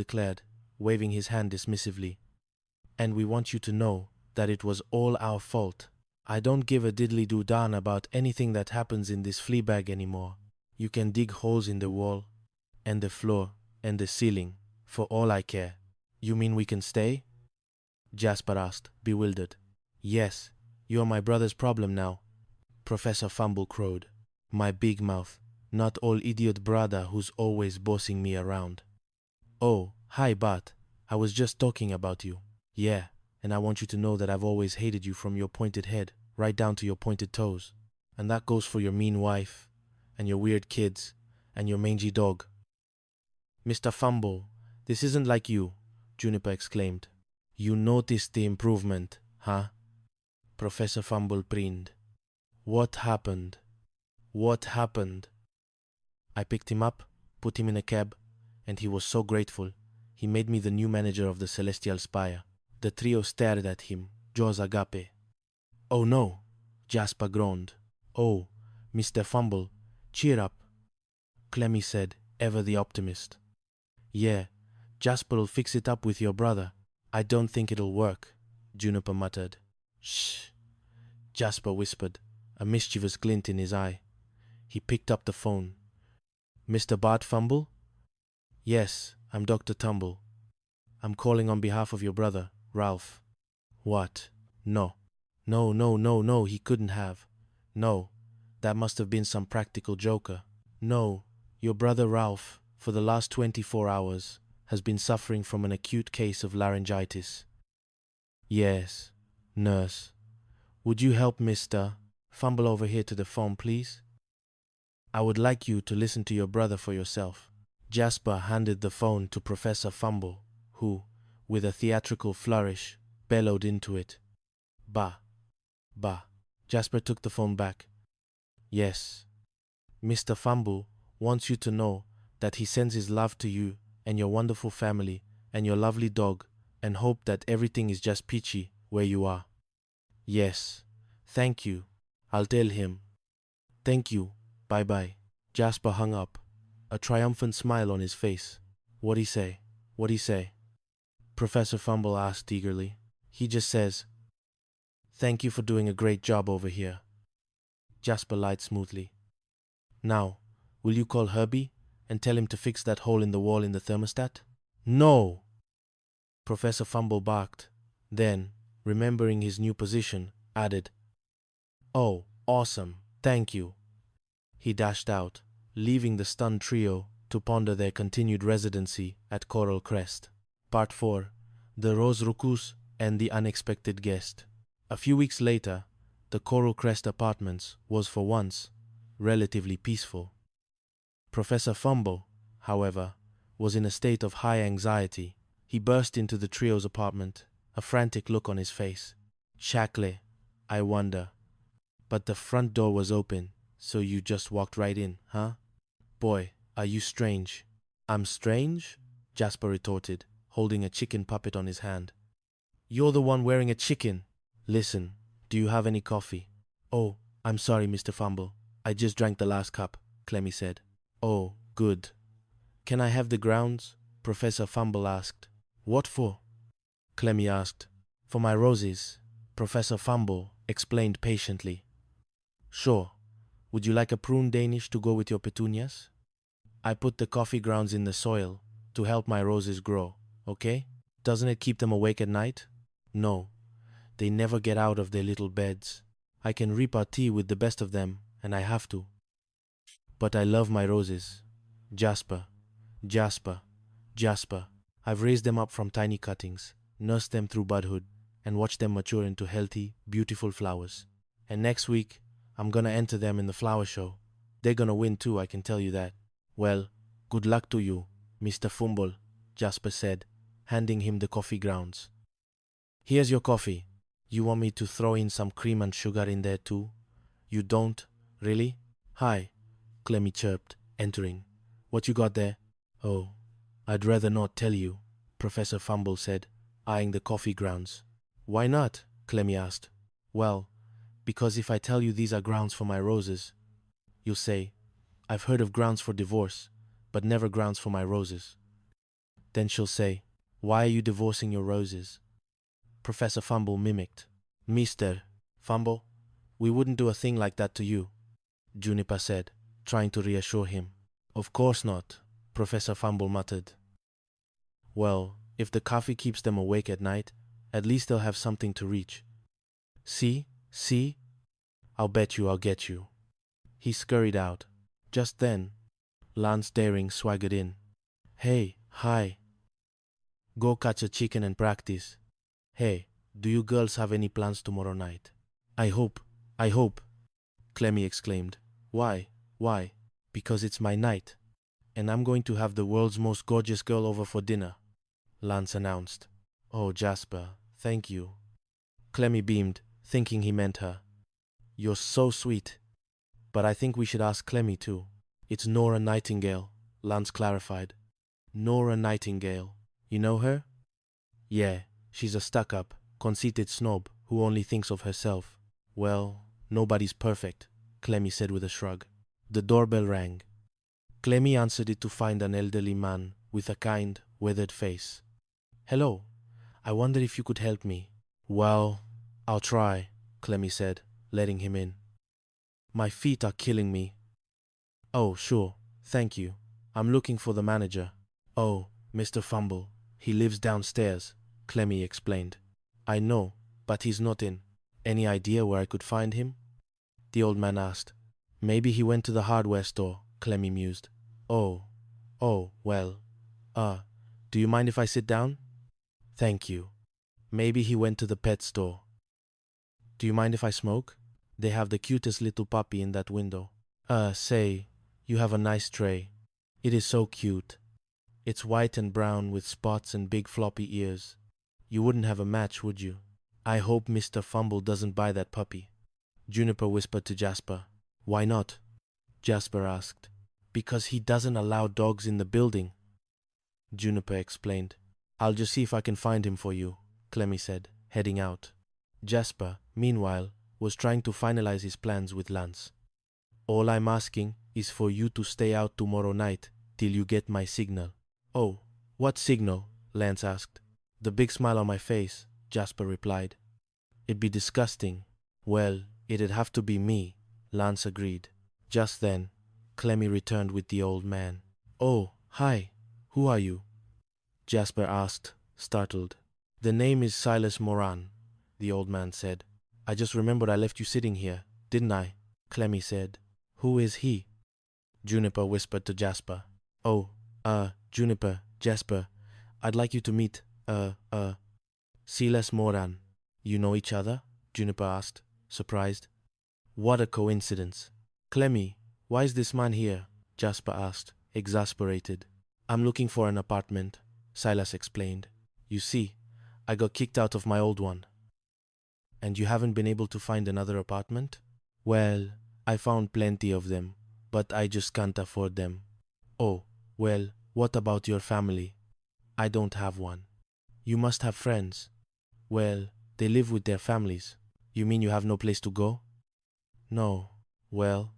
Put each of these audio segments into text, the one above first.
declared, waving his hand dismissively. And we want you to know that it was all our fault. I don't give a diddly-doo darn about anything that happens in this flea bag anymore. You can dig holes in the wall, and the floor, and the ceiling, for all I care. You mean we can stay? Jasper asked, bewildered. Yes, you're my brother's problem now, Professor Fumble crowed. My big mouth, not all idiot brother who's always bossing me around. Oh, hi Bart, I was just talking about you. Yeah, and I want you to know that I've always hated you from your pointed head, right down to your pointed toes. And that goes for your mean wife, and your weird kids, and your mangy dog. Mr. Fumble, this isn't like you, Juniper exclaimed. You noticed the improvement, huh? Professor Fumble preened. What happened? What happened? I picked him up, put him in a cab, and he was so grateful. He made me the new manager of the Celestial Spire. The trio stared at him, jaws agape. Oh no, Jasper groaned. Oh, Mr. Fumble, cheer up, Clemmy said, ever the optimist. Yeah, Jasper'll fix it up with your brother. I don't think it'll work, Juniper muttered. Shh, Jasper whispered, a mischievous glint in his eye. He picked up the phone. Mr. Bart Fumble? Yes, I'm Dr. Tumble. I'm calling on behalf of your brother, Ralph. What? No. No, he couldn't have. No, that must have been some practical joker. No, your brother Ralph, for the last 24 hours, has been suffering from an acute case of laryngitis. Yes, nurse. Would you help Mr. Fumble over here to the phone, please? I would like you to listen to your brother for yourself. Jasper handed the phone to Professor Fumble, who, with a theatrical flourish, bellowed into it. Bah. Bah. Jasper took the phone back. Yes. Mr. Fumble wants you to know that he sends his love to you and your wonderful family and your lovely dog and hope that everything is just peachy where you are. Yes. Thank you. I'll tell him. Thank you. Bye-bye. Jasper hung up, a triumphant smile on his face. What'd he say? What'd he say? Professor Fumble asked eagerly. He just says, thank you for doing a great job over here. Jasper lied smoothly. Now, will you call Herbie and tell him to fix that hole in the wall in the thermostat? No! Professor Fumble barked. Then, remembering his new position, added, oh, awesome, thank you. He dashed out, leaving the stunned trio to ponder their continued residency at Coral Crest. Part 4. The Rose Rucus and the Unexpected Guest. A few weeks later, the Coral Crest Apartments was for once relatively peaceful. Professor Fumble, however, was in a state of high anxiety. He burst into the trio's apartment, a frantic look on his face. Shackley, I wonder. But the front door was open, so you just walked right in, huh? Boy, are you strange. I'm strange? Jasper retorted, holding a chicken puppet on his hand. You're the one wearing a chicken. Listen, do you have any coffee? Oh, I'm sorry, Mr. Fumble. I just drank the last cup, Clemmy said. Oh, good. Can I have the grounds? Professor Fumble asked. What for? Clemmy asked. For my roses, Professor Fumble explained patiently. Sure. Would you like a prune Danish to go with your petunias? I put the coffee grounds in the soil to help my roses grow, okay? Doesn't it keep them awake at night? No. They never get out of their little beds. I can repartee with the best of them, and I have to. But I love my roses. Jasper, Jasper, Jasper. I've raised them up from tiny cuttings, nursed them through budhood, and watched them mature into healthy, beautiful flowers. And next week, I'm gonna enter them in the flower show. They're gonna win too, I can tell you that. Well, good luck to you, Mr. Fumble, Jasper said, handing him the coffee grounds. Here's your coffee. You want me to throw in some cream and sugar in there too? You don't, really? Hi, Clemmy chirped, entering. What you got there? Oh, I'd rather not tell you, Professor Fumble said, eyeing the coffee grounds. Why not? Clemmy asked. Well, because if I tell you these are grounds for my roses, you'll say, I've heard of grounds for divorce, but never grounds for my roses. Then she'll say, "Why are you divorcing your roses?" Professor Fumble mimicked. "Mr. Fumble, we wouldn't do a thing like that to you," Juniper said, trying to reassure him. "Of course not," Professor Fumble muttered. "Well, if the coffee keeps them awake at night, at least they'll have something to reach. See? See? I'll bet you I'll get you." He scurried out. Just then, Lance Daring swaggered in. "Hey, hi. Go catch a chicken and practice. Hey, do you girls have any plans tomorrow night?" I hope, Clemmy exclaimed. Why? Because it's my night, and I'm going to have the world's most gorgeous girl over for dinner," Lance announced. "Oh, Jasper, thank you." Clemmy beamed, thinking he meant her. "You're so sweet. But I think we should ask Clemmy too." "It's Nora Nightingale," Lance clarified. "Nora Nightingale. You know her?" "Yeah, she's a stuck-up, conceited snob who only thinks of herself." "Well, nobody's perfect," Clemmy said with a shrug. The doorbell rang. Clemmy answered it to find an elderly man with a kind, weathered face. "Hello, I wonder if you could help me." "Well, I'll try," Clemmy said, letting him in. "My feet are killing me." "Oh, sure, thank you. I'm looking for the manager." "Oh, Mr. Fumble. He lives downstairs," Clemmy explained. "I know, but he's not in." "Any idea where I could find him?" the old man asked. "Maybe he went to the hardware store," Clemmy mused. Oh, well, do you mind if I sit down?" "Thank you." "Maybe he went to the pet store." "Do you mind if I smoke? They have the cutest little puppy in that window." Say, you have a nice tray." "It is so cute. It's white and brown with spots and big floppy ears. You wouldn't have a match, would you?" "I hope Mr. Fumble doesn't buy that puppy," Juniper whispered to Jasper. "Why not?" Jasper asked. "Because he doesn't allow dogs in the building," Juniper explained. "I'll just see if I can find him for you," Clemmy said, heading out. Jasper, meanwhile, was trying to finalize his plans with Lance. "All I'm asking is for you to stay out tomorrow night till you get my signal." "Oh, what signal?" Lance asked. "The big smile on my face," Jasper replied. "It'd be disgusting." "Well, it'd have to be me," Lance agreed. Just then, Clemmy returned with the old man. "Oh, hi. Who are you?" Jasper asked, startled. "The name is Silas Moran," the old man said. "I just remembered I left you sitting here, didn't I?" Clemmy said. "Who is he?" Juniper whispered to Jasper. "Oh, Juniper, Jasper, I'd like you to meet, Silas Moran." "You know each other?" Juniper asked, surprised. "What a coincidence." "Clemmy, why is this man here?" Jasper asked, exasperated. "I'm looking for an apartment," Silas explained. "You see, I got kicked out of my old one." "And you haven't been able to find another apartment?" "Well, I found plenty of them, but I just can't afford them." "Oh, well, what about your family?" "I don't have one." "You must have friends." "Well, they live with their families." "You mean you have no place to go?" "No." "Well,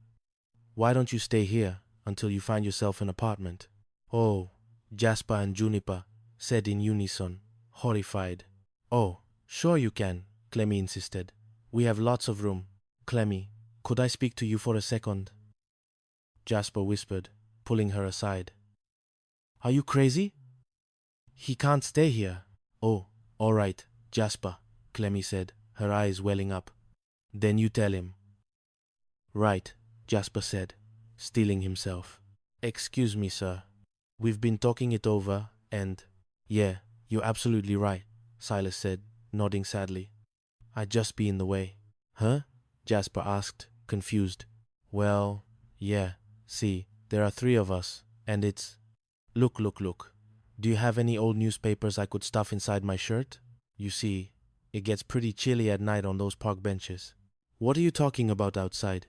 why don't you stay here until you find yourself an apartment?" "Oh," Jasper and Juniper said in unison, horrified. "Oh, sure you can," Clemmy insisted. "We have lots of room." "Clemmy, could I speak to you for a second?" Jasper whispered, pulling her aside. "Are you crazy? He can't stay here." "Oh, all right, Jasper," Clemmy said, her eyes welling up. "Then you tell him." "Right," Jasper said, steeling himself. "Excuse me, sir. We've been talking it over, and—" "Yeah, you're absolutely right," Silas said, nodding sadly. "I'd just be in the way." "Huh?" Jasper asked, confused. "Well, yeah, see, there are 3 of us, and it's—" Look. Do you have any old newspapers I could stuff inside my shirt? You see, it gets pretty chilly at night on those park benches." "What are you talking about outside?"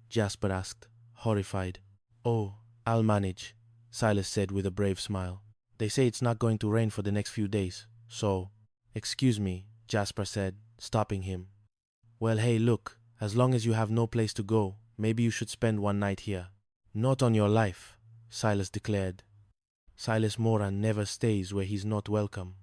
Jasper asked, horrified. "Oh, I'll manage," Silas said with a brave smile. "They say it's not going to rain for the next few days, so—" "Excuse me," Jasper said, stopping him. "Well, hey, look, as long as you have no place to go, maybe you should spend one night here." "Not on your life," Silas declared. Silas Moran never stays where he's not welcome.